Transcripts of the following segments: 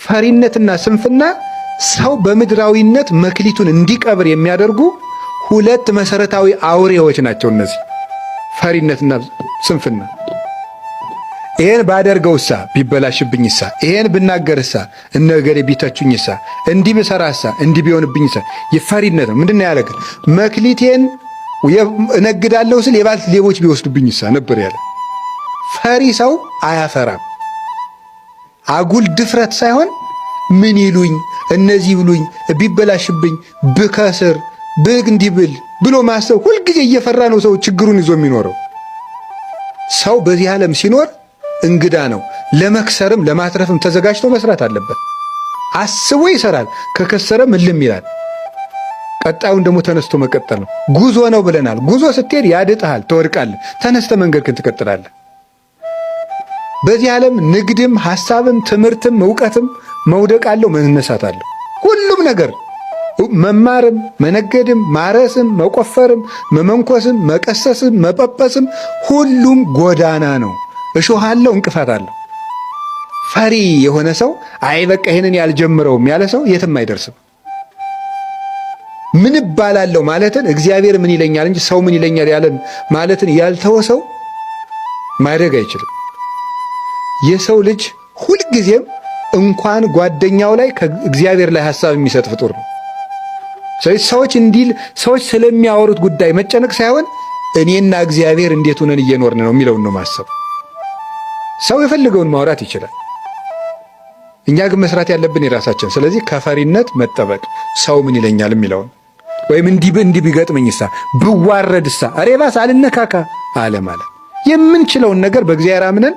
ፈሪነትና ስንፍና ሰው በምድራዊነት መክሊቱን እንዲቀብር የሚያደርጉ ሁለት መሰረታዊ አውሬዎች ናቸው። እነዚህ ፈሪነትና ስንፍና። ይሄን ባደርገውሳ ቢበላሽብኝሳ፣ ይሄን ብናገርሳ እነገሬ ቢተቹኝሳ፣ እንዲህ ብሰራሳ እንዲህ ቢሆንብኝሳ። የፈሪነት ነው። ምንድነው ያለ? መክሊቴን እነግዳለሁ ስል የባልት ሌቦች ቢወስዱብኝሳ ነበር ያለ። ፈሪ ሰው አያፈራም። አጉል ድፍረት ሳይሆን ምን ይሉኝ እነዚህ ብሉኝ ቢበላሽብኝ ብከስር እንዲህ ብል ብሎ ማሰብ። ሁልጊዜ እየፈራ ነው ሰው ችግሩን ይዞ የሚኖረው። ሰው በዚህ ዓለም ሲኖር እንግዳ ነው። ለመክሰርም ለማትረፍም ተዘጋጅቶ መስራት አለበት። አስቦ ይሰራል። ከከሰረም እልም ይላል። ቀጣዩን ደግሞ ተነስቶ መቀጠል ነው። ጉዞ ነው ብለናል። ጉዞ ስትሄድ ያድጥሃል፣ ትወድቃለህ። ተነስተ መንገድህን ትቀጥላለህ። በዚህ ዓለም ንግድም ሐሳብም ትምህርትም ዕውቀትም መውደቅ አለው፣ መነሳት አለው። ሁሉም ነገር መማርም መነገድም ማረስም መቆፈርም መመንኮስም መቀሰስም መጳጳስም ሁሉም ጎዳና ነው። እሾህ አለው፣ እንቅፋት አለው። ፈሪ የሆነ ሰው አይ በቃ ይሄንን ያልጀምረውም ያለ ሰው የትም አይደርስም። ምን እባላለሁ ማለትን እግዚአብሔር ምን ይለኛል እንጂ ሰው ምን ይለኛል ያለን ማለትን ያልተወ ሰው ማደግ አይችልም። የሰው ልጅ ሁልጊዜም እንኳን ጓደኛው ላይ ከእግዚአብሔር ላይ ሐሳብ የሚሰጥ ፍጡር ነው። ሰዎች ስለሚያወሩት ጉዳይ መጨነቅ ሳይሆን እኔና እግዚአብሔር እንዴት ሆነን እየኖርን ነው የሚለውን ነው ማሰብ። ሰው የፈልገውን ማውራት ይችላል። እኛ ግን መስራት ያለብን የራሳችን። ስለዚህ ከፈሪነት መጠበቅ፣ ሰው ምን ይለኛል የሚለውን ወይም እንዲህ ቢገጥመኝሳ ብዋረድሳ አሬባስ አልነካካ አለ ማለት የምንችለውን ነገር በእግዚአብሔር አምነን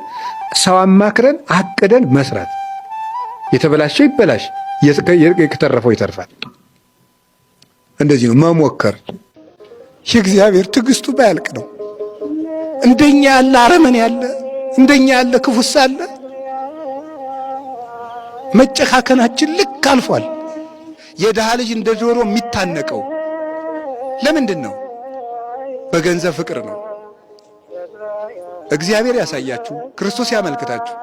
ሰው አማክረን አቅደን መስራት። የተበላሸው ይበላሽ፣ የተረፈው ይተርፋል። እንደዚህ ነው መሞከር። የእግዚአብሔር ትዕግስቱ ባያልቅ ነው። እንደኛ ያለ አረመኔ ያለ፣ እንደኛ ያለ ክፉስ አለ። መጨካከናችን ልክ አልፏል። የድሃ ልጅ እንደ ዶሮ የሚታነቀው ለምንድን ነው? በገንዘብ ፍቅር ነው። እግዚአብሔር ያሳያችሁ፣ ክርስቶስ ያመልክታችሁ።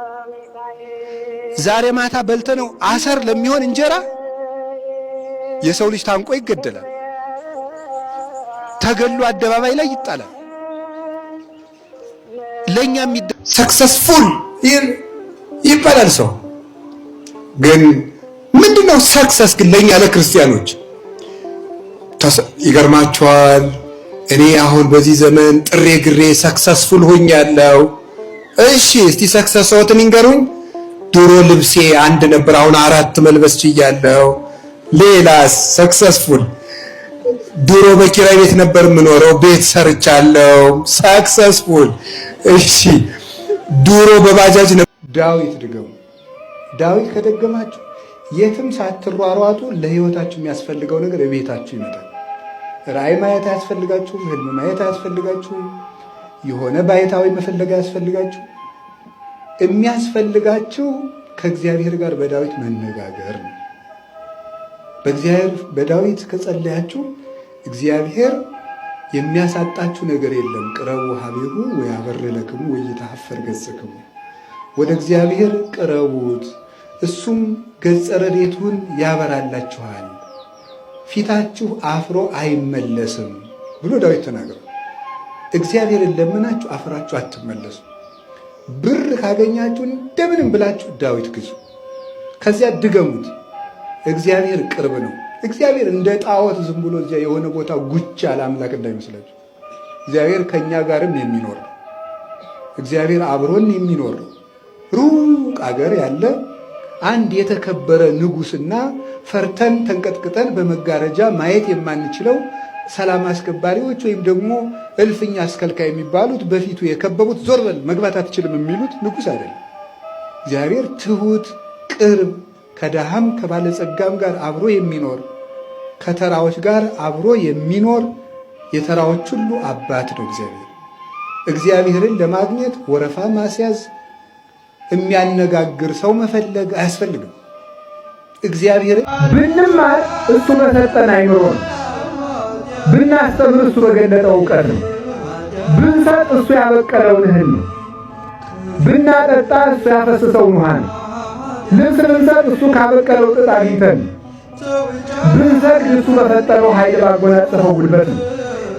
ዛሬ ማታ በልተነው አሰር ለሚሆን እንጀራ የሰው ልጅ ታንቆ ይገደላል። ተገሎ አደባባይ ላይ ይጣላል። ለኛም ሰክሰስፉል ይባላል ሰው። ግን ምንድነው ሰክሰስ? ግን ለኛ ለክርስቲያኖች ይገርማችኋል። እኔ አሁን በዚህ ዘመን ጥሬ ግሬ ሰክሰስፉል ሆኛለሁ። እሺ እስቲ ሰክሰስዎትን ይንገሩኝ። ድሮ ልብሴ አንድ ነበር፣ አሁን 4 መልበስ ችያለሁ። ሌላስ? ሰክሰስፉል ድሮ በኪራይ ቤት ነበር የምኖረው፣ ቤት ሰርቻለሁ። ሰክሰስፉል። እሺ ድሮ በባጃጅ ነበር። ዳዊት ድገሙ። ዳዊት ከደገማችሁ የትም ሳትሯሯጡ ለህይወታችሁ የሚያስፈልገው ነገር እቤታችሁ ይመጣል። ራእይ ማየት አያስፈልጋችሁም። ህልም ማየት አያስፈልጋችሁም። የሆነ ባይታዊ መፈለግ አያስፈልጋችሁ። የሚያስፈልጋችሁ ከእግዚአብሔር ጋር በዳዊት መነጋገር ነው። በዳዊት ከጸለያችሁ እግዚአብሔር የሚያሳጣችሁ ነገር የለም። ቅረቡ ሀቤሁ ወያበር ለክሙ ወይተሐፈር ገጽክሙ። ወደ እግዚአብሔር ቅረቡት፣ እሱም ገጸ ረድኤቱን ያበራላችኋል፣ ፊታችሁ አፍሮ አይመለስም ብሎ ዳዊት ተናግሯል። እግዚአብሔርን ለምናችሁ አፍራችሁ አትመለሱ። ብር ካገኛችሁ እንደምንም ብላችሁ ዳዊት ግዙ፣ ከዚያ ድገሙት። እግዚአብሔር ቅርብ ነው። እግዚአብሔር እንደ ጣዖት ዝም ብሎ እዚያ የሆነ ቦታ ጉች ያለ አምላክ እንዳይመስላችሁ። እግዚአብሔር ከኛ ጋርም የሚኖር ነው። እግዚአብሔር አብሮን የሚኖር ነው። ሩቅ አገር ያለ አንድ የተከበረ ንጉሥና ፈርተን ተንቀጥቅጠን በመጋረጃ ማየት የማንችለው ሰላም አስከባሪዎች ወይም ደግሞ እልፍኛ አስከልካይ የሚባሉት በፊቱ የከበቡት ዞር በል መግባት አትችልም የሚሉት ንጉሥ አይደለም። እግዚአብሔር ትሁት፣ ቅርብ፣ ከድሃም ከባለጸጋም ጋር አብሮ የሚኖር ከተራዎች ጋር አብሮ የሚኖር የተራዎች ሁሉ አባት ነው እግዚአብሔር። እግዚአብሔርን ለማግኘት ወረፋ ማስያዝ፣ የሚያነጋግር ሰው መፈለግ አያስፈልግም። እግዚአብሔርን ብንማር እሱ በሰጠን አይምሮ ነው። ብናስተምር እሱ በገለጠው እውቀት ነው። ብንሰጥ እሱ ያበቀለውን እህል ነው። ብናጠጣ እሱ ያፈሰሰውን ውሃ ነው። ልብስ ብንሰጥ እሱ ካበቀለው ጥጥ አግኝተን፣ ብንሰግድ እሱ በፈጠረው ኃይል ባጎናጸፈው ጉልበት ነው።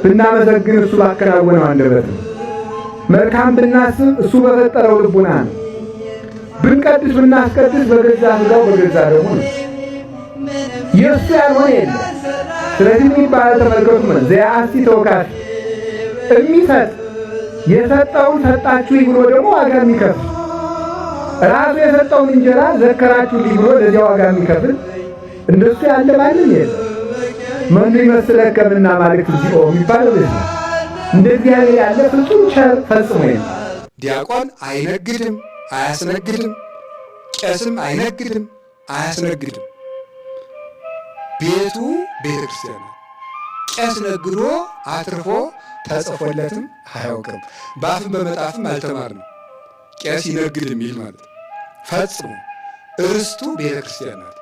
ብናመሰግን እሱ ባከናወነው አንደበት ነው። መልካም ብናስብ እሱ በፈጠረው ልቡና ነው። ብንቀድስ ብናስቀድስ በገዛ ሥጋው በገዛ ደሙ ነው። የእሱ ያልሆነ የለም። ስለዚህ የሚባለው ተመልከቱ፣ ዘያአሲ ተወካሽ የሚሰጥ የሰጠውን ሰጣችሁኝ ብሎ ደግሞ ዋጋ የሚከፍል ራሱ የሰጠውን እንጀራ ዘከራችሁልኝ ብሎ ለዚያ ዋጋ የሚከፍል እንደሱ ያለ ማንም የለም። መኑ ይመስለከ እምነ አማልክት እግዚኦ የሚባለው ነው። እንደ እግዚአብሔር ያለ ፍጹም ቸር ፈጽሞ የለም። ዲያቆን አይነግድም አያስነግድም፣ ቄስም አይነግድም አያስነግድም። ቤቱ ቤተ ክርስቲያን ነው። ቄስ ነግዶ አትርፎ ተጽፎለትም አያውቅም። በአፍም በመጣፍም አልተማርንም። ቄስ ይነግድ የሚል ማለት ፈጽሞ እርስቱ ቤተ ክርስቲያን ናት።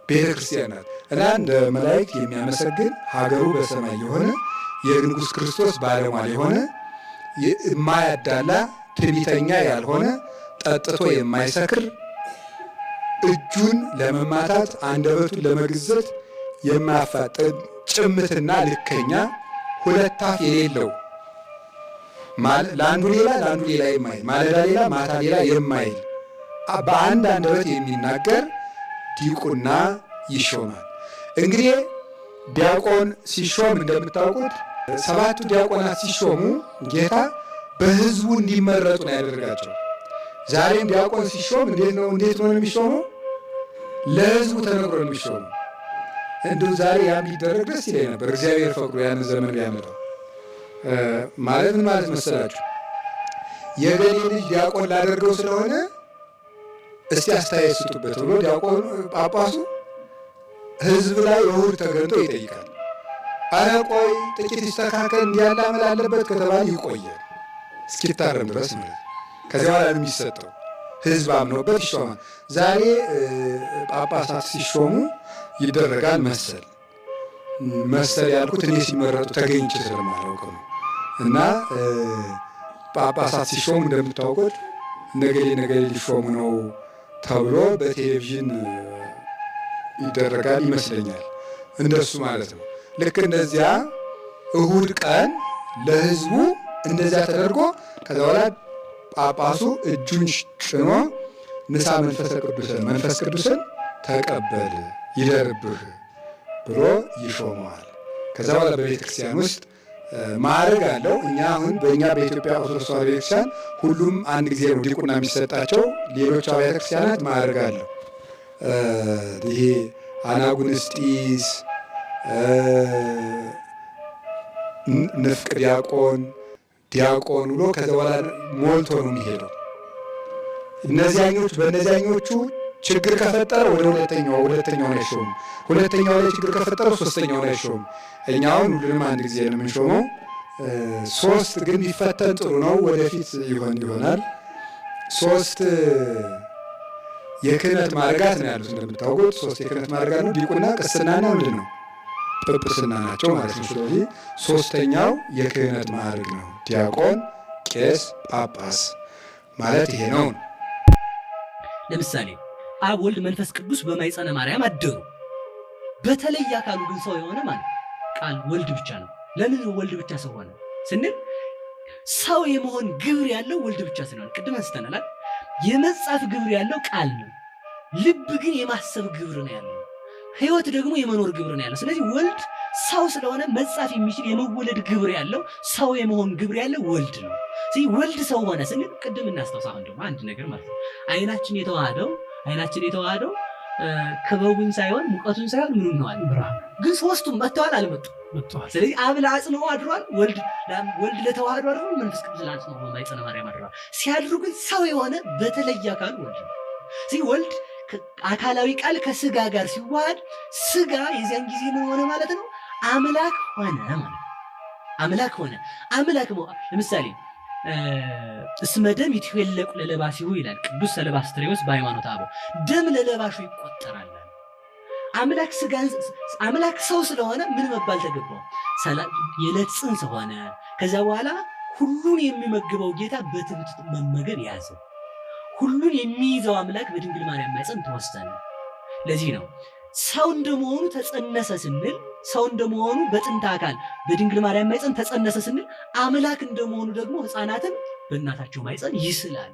ቤተ ክርስቲያን ናት እና እንደ መላእክት የሚያመሰግን ሀገሩ በሰማይ የሆነ የንጉሥ ክርስቶስ ባለሟል የሆነ የማያዳላ ትዕቢተኛ ያልሆነ ጠጥቶ የማይሰክር እጁን ለመማታት አንደበቱን ለመግዘት የማያፋጥን ጭምትና ልከኛ ሁለት አፍ የሌለው ለአንዱ ሌላ የማይል ማለዳ ሌላ ማታ ሌላ የማይል በአንድ አንደበት የሚናገር ዲቁና ይሾማል። እንግዲህ ዲያቆን ሲሾም እንደምታውቁት 7ቱ ዲያቆናት ሲሾሙ ጌታ በሕዝቡ እንዲመረጡ ነው ያደረጋቸው። ዛሬም ዲያቆን ሲሾም እንዴት ነው የሚሾመው? ለሕዝቡ ተነግሮ ነው የሚሾመው። እንዲሁ ዛሬ ያ ቢደረግ ደስ ይለኝ ነበር። እግዚአብሔር ፈቅዶ ያንን ዘመን ቢያመጣው። ማለት ምን ማለት መሰላችሁ? የገሌ ልጅ ዲያቆን ላደርገው ስለሆነ እስቲ አስተያየት ስጡበት ብሎ ዲያቆን ጳጳሱ ሕዝብ ላይ እሑድ ተገንቶ ይጠይቃል። አረ ቆይ ጥቂት ይስተካከል እንዲያለ አመል አለበት ከተባለ ይቆያል እስኪታረም ድረስ ማለት። ከዚያ በኋላ የሚሰጠው ሕዝብ አምኖበት ይሾማል። ዛሬ ጳጳሳት ሲሾሙ ይደረጋል መሰል ያልኩት እኔ ሲመረጡ ተገኝቼ ስለማላውቅ ነው። እና ጳጳሳት ሲሾሙ እንደምታውቁት ነገሌ ሊሾሙ ነው ተብሎ በቴሌቪዥን ይደረጋል ይመስለኛል። እንደሱ ማለት ነው። ልክ እንደዚያ እሑድ ቀን ለሕዝቡ እንደዚያ ተደርጎ ከዛ በኋላ ጳጳሱ እጁን ጭኖ ንሳ መንፈስ ቅዱስን ተቀበል ይደርብህ ብሎ ይሾመዋል። ከዛ በኋላ በቤተ ክርስቲያን ውስጥ ማዕረግ አለው። እኛ አሁን በእኛ በኢትዮጵያ ኦርቶዶክስ ተዋሕዶ ቤተክርስቲያን ሁሉም አንድ ጊዜ ነው ዲቁና የሚሰጣቸው። ሌሎች አብያተ ክርስቲያናት ማዕረግ አለው። ይሄ አናጉንስጢስ፣ ንፍቅ ዲያቆን ብሎ ከዛ በኋላ ሞልቶ ነው የሚሄደው። በእነዚያኞቹ ችግር ከፈጠረ ወደ ሁለተኛውን አይሾም። ሁለተኛው ላይ ችግር ከፈጠረ ሶስተኛውን አይሾም። እኛውን ሁሉንም አንድ ጊዜ ነው የምንሾመው። 3 ግን ቢፈተን ጥሩ ነው። ወደፊት ይሆናል። 3 የክህነት ማዕረጋት ነው ያሉት። እንደምታውቁት 3 የክህነት ማዕረጋት ነው። ዲቁና፣ ቅስናና ምንድን ነው? ጵጵስና ናቸው ማለት ነው። ስለዚህ 3ኛው የክህነት ማዕረግ ነው። ዲያቆን፣ ቄስ፣ ጳጳስ ማለት ይሄ ነው። ለምሳሌ አብ፣ ወልድ፣ መንፈስ ቅዱስ በማኅፀነ ማርያም አደሩ። በተለይ አካሉ ግን ሰው የሆነ ማለት ቃል ወልድ ብቻ ነው። ለምን ወልድ ብቻ ሰው ሆነ ስንል ሰው የመሆን ግብር ያለው ወልድ ብቻ ስለሆነ ቅድም አንስተናል። የመጻፍ ግብር ያለው ቃል ነው። ልብ ግን የማሰብ ግብር ነው ያለው። ሕይወት ደግሞ የመኖር ግብር ነው ያለው። ስለዚህ ወልድ ሰው ስለሆነ መጻፍ የሚችል የመወለድ ግብር ያለው ሰው የመሆን ግብር ያለው ወልድ ነው። ስለዚህ ወልድ ሰው ሆነ ስንል ቅድም እናስታውሳ እንደውም አንድ ነገር ማለት ነው። አይናችን የተዋሃደው ክበቡን ሳይሆን ሙቀቱን ሳይሆን ምኑን ነው አይደል? ብርሃን። ግን ሶስቱም መጥተዋል አልመጡም? መጥተዋል። ስለዚህ አብ ለአጽንኦ አድሯል፣ ወልድ ለተዋህዶ አድሯል፣ መንፈስ ቅዱስ ለአጽንኦ በማኅፀነ ማርያም አድሯል። ሲያድሩ ግን ሰው የሆነ በተለየ አካል ወልድ ነው። ስለዚህ ወልድ አካላዊ ቃል ከስጋ ጋር ሲዋሃድ ስጋ የዚያን ጊዜ ምን ሆነ ማለት ነው? አምላክ ሆነ ማለት ነው። አምላክ ለምሳሌ እስመ ደም ይትዌለቁ ለለባሲሁ ይላል ቅዱስ ሰለባስትሪዎስ በሃይማኖተ አበው። ደም ለለባሹ ይቆጠራል። አምላክ ሰው ስለሆነ ምን መባል ተገባው? የዕለት ጽንስ ሆነ። ከዛ በኋላ ሁሉን የሚመግበው ጌታ በትምት መመገብ ያዘ። ሁሉን የሚይዘው አምላክ በድንግል ማርያም ማኅፀን ተወሰነ። ለዚህ ነው ሰው እንደመሆኑ ተጸነሰ ስንል፣ ሰው እንደመሆኑ በጥንተ አካል በድንግል ማርያም ማኅፀን ተጸነሰ ስንል፣ አምላክ እንደመሆኑ ደግሞ ሕፃናትን በእናታቸው ማኅፀን ይስላል።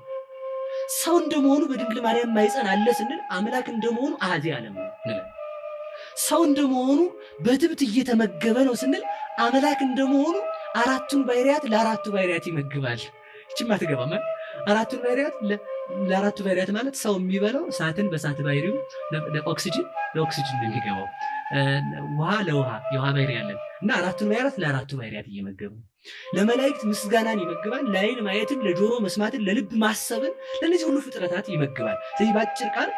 ሰው እንደመሆኑ በድንግል ማርያም ማኅፀን አለ ስንል፣ አምላክ እንደመሆኑ አሐዜ ዓለም ነው እንላለን። ሰው እንደመሆኑ በትብት እየተመገበ ነው ስንል፣ አምላክ እንደመሆኑ አራቱን ባሕርያት ለአራቱ ባሕርያት ይመግባል። ይችማ ትገባማ። አራቱን ባሕርያት ለአራቱ ባሕርያት ማለት ሰው የሚበላው እሳትን በእሳት ባሕሪው፣ ኦክሲጅን ለኦክሲጅን ነው የሚገባው፣ ውሃ ለውሃ የውሃ ባሕርይ ያለን እና አራቱን ባሕርያት ለአራቱ ባሕርያት እየመገቡ ለመላእክት ምስጋናን ይመግባል። ለዓይን ማየትን፣ ለጆሮ መስማትን፣ ለልብ ማሰብን ለእነዚህ ሁሉ ፍጥረታት ይመግባል። ስለዚህ በአጭር ቃል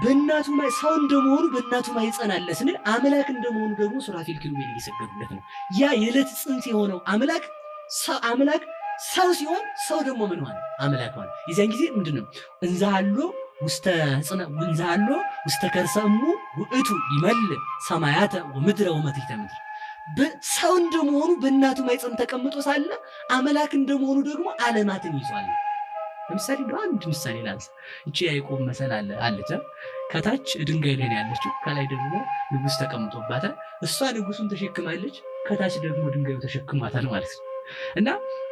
በእናቱ ሰው እንደመሆኑ በእናቱ ማኅፀን አለ ስንል፣ አምላክ እንደመሆኑ ደግሞ ሱራፌል ኪሩቤል እየሰገዱለት ነው። ያ የዕለት ጽንስ የሆነው አምላክ ሰው ሲሆን ሰው ደግሞ ምን ሆነ? አምላክ ሆነ። የዚያን ጊዜ ምንድን ነው? እንዛሃሎ ውስተ ከርሰ እሙ ውእቱ ይመልእ ሰማያተ ወምድረ ወመትሕተ ምድር። ሰው እንደመሆኑ በእናቱ ማኅፀን ተቀምጦ ሳለ አምላክ እንደመሆኑ ደግሞ ዓለማትን ይዟል። ለምሳሌ አንድ ምሳሌ ላንሳ። እቺ ያዕቆብ መሰላል አለች። ከታች ድንጋይ ላይ ያለችው፣ ከላይ ደግሞ ንጉሥ ተቀምጦባታል። እሷ ንጉሱን ተሸክማለች፣ ከታች ደግሞ ድንጋዩ ተሸክሟታል ማለት ነው። እና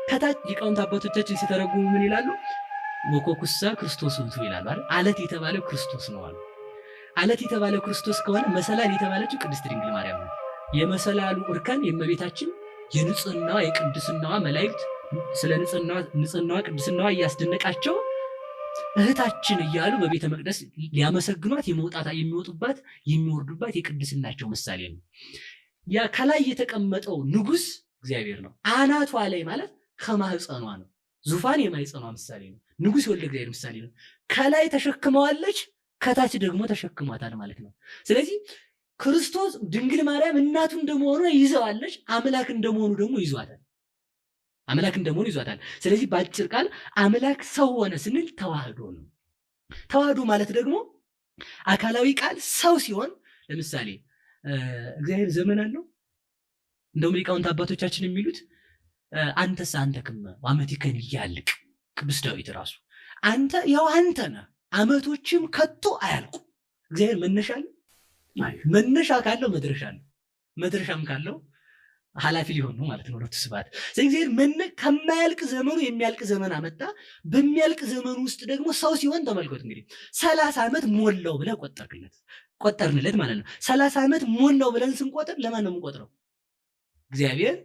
ከታች ሊቃውንት አባቶቻችን ሲተረጉሙ ምን ይላሉ? ወኮኩሰ ክርስቶስ ውእቱ ይላሉ አይደል? አለት የተባለው ክርስቶስ ነው አሉ። አለት የተባለው ክርስቶስ ከሆነ መሰላል የተባለችው ቅድስት ድንግል ማርያም ነው። የመሰላሉ እርከን የእመቤታችን የንጽህናዋ የቅድስናዋ መላእክት ስለ ንጽህናዋ ቅድስናዋ እያስደነቃቸው እህታችን እያሉ በቤተ መቅደስ ሊያመሰግኗት የሚወጡባት የሚወርዱባት የቅድስናቸው ምሳሌ ነው። ያ ከላይ የተቀመጠው ንጉሥ እግዚአብሔር ነው። አናቷ ላይ ማለት ከማህፀኗ ነው። ዙፋን የማህፀኗ ምሳሌ ነው። ንጉሥ የወልደ እግዚአብሔር ምሳሌ ነው። ከላይ ተሸክመዋለች፣ ከታች ደግሞ ተሸክሟታል ማለት ነው። ስለዚህ ክርስቶስ ድንግል ማርያም እናቱ እንደመሆኑ ይዘዋለች፣ አምላክ እንደመሆኑ ደግሞ ይዟታል። ስለዚህ በአጭር ቃል አምላክ ሰው ሆነ ስንል ተዋህዶ ነው። ተዋህዶ ማለት ደግሞ አካላዊ ቃል ሰው ሲሆን፣ ለምሳሌ እግዚአብሔር ዘመን አለው። እንደውም ሊቃውንት አባቶቻችን የሚሉት አንተስ አንተክመ ወአመቲከን እያልቅ ቅዱስ ዳዊት ራሱ አንተ ነህ፣ ዓመቶችም ከቶ አያልቁ። እግዚአብሔር መነሻ አለው። መነሻ ካለው መድረሻ አለው፣ መድረሻም ካለው ኃላፊ ሊሆን ነው ማለት ነው። ለቱ ስብሐት። ስለዚህ እግዚአብሔር ከማያልቅ ዘመኑ የሚያልቅ ዘመን አመጣ። በሚያልቅ ዘመኑ ውስጥ ደግሞ ሰው ሲሆን ተመልከቱ እንግዲህ 30 ዓመት ሞላው ብለን ቆጠርንለት ማለት ነው። 30 ዓመት ሞላው ብለን ስንቆጥር ለማን ነው የምንቆጥረው? እግዚአብሔር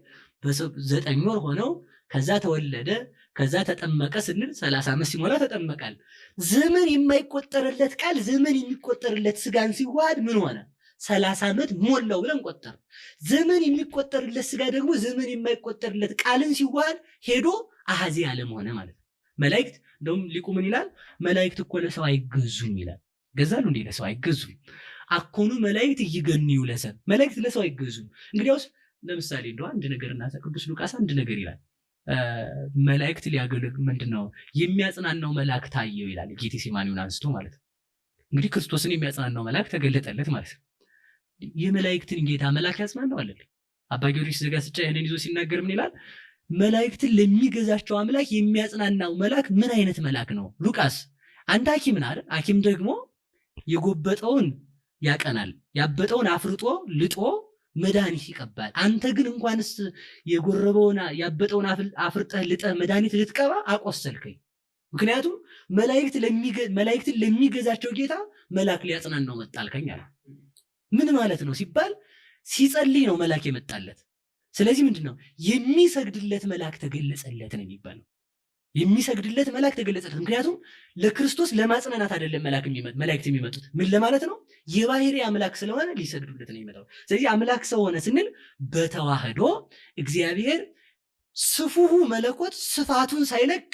በ9 ወር ሆነው ከዛ ተወለደ ከዛ ተጠመቀ ስንል 30 ዓመት ሲሞላ ተጠመቃል። ዘመን የማይቆጠርለት ቃል ዘመን የሚቆጠርለት ስጋን ሲዋሃድ ምን ሆነ? 30 ዓመት ሞላው ብለን ቆጠር። ዘመን የሚቆጠርለት ስጋ ደግሞ ዘመን የማይቆጠርለት ቃልን ሲዋሃድ ሄዶ አሐዜ ዓለም ሆነ ማለት ነው። መላእክት እንደውም ሊቁ ምን ይላል? መላእክት እኮ ለሰው አይገዙም ይላል። ገዛሉ እንዴ? ለሰው አይገዙም። አኮኑ መላእክት ይገንዩ ለሰብ። መላእክት ለሰው አይገዙም። እንግዲያውስ ለምሳሌ እንደው አንድ ነገር እና ቅዱስ ሉቃስ አንድ ነገር ይላል። መላእክት ሊያገለግሉ ምንድነው የሚያጽናናው መልአክ ታየው ይላል። ጌቴሴማኒውን አንስቶ ማለት ነው። እንግዲህ ክርስቶስን የሚያጽናናው መልአክ ተገለጠለት ማለት ነው። የመላእክትን ጌታ መልአክ ያጽናናው አይደል? አባ ጊዮርጊስ ዘጋስጫ ይሄንን ይዞ ሲናገር ምን ይላል? መላእክትን ለሚገዛቸው አምላክ የሚያጽናናው መልአክ ምን አይነት መልአክ ነው? ሉቃስ አንተ ሐኪም ነህ አይደል? ሐኪም ደግሞ የጎበጠውን ያቀናል፣ ያበጠውን አፍርጦ ልጦ መድኃኒት ይቀባል። አንተ ግን እንኳንስ የጎረበውን ያበጠውን አፍርጠህ ልጠህ መድኃኒት ልትቀባ አቆሰልከኝ። ምክንያቱም መላእክትን ለሚገዛቸው ጌታ መልአክ ሊያጽናናው መጣልከኝ አለ። ምን ማለት ነው ሲባል ሲጸልይ ነው መልአክ የመጣለት። ስለዚህ ምንድነው የሚሰግድለት መልአክ ተገለጸለት ነው የሚባለው። የሚሰግድለት መልአክ ተገለጸለት። ምክንያቱም ለክርስቶስ ለማጽናናት አይደለም መላእክት የሚመጡት። ምን ለማለት ነው? የባህሪ አምላክ ስለሆነ ሊሰግዱለት ነው የሚመጣው። ስለዚህ አምላክ ሰው ሆነ ስንል በተዋህዶ እግዚአብሔር ስፉሁ መለኮት ስፋቱን ሳይለቅ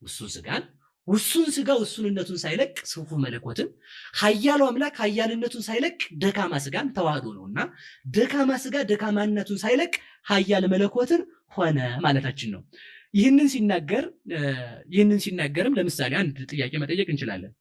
ውሱን ስጋን፣ ውሱን ስጋ ውሱንነቱን ሳይለቅ ስፉ መለኮትን፣ ኃያሉ አምላክ ኃያልነቱን ሳይለቅ ደካማ ስጋን ተዋህዶ ነውና ደካማ ስጋ ደካማነቱን ሳይለቅ ኃያል መለኮትን ሆነ ማለታችን ነው። ይህንን ሲናገርም ለምሳሌ አንድ ጥያቄ መጠየቅ እንችላለን።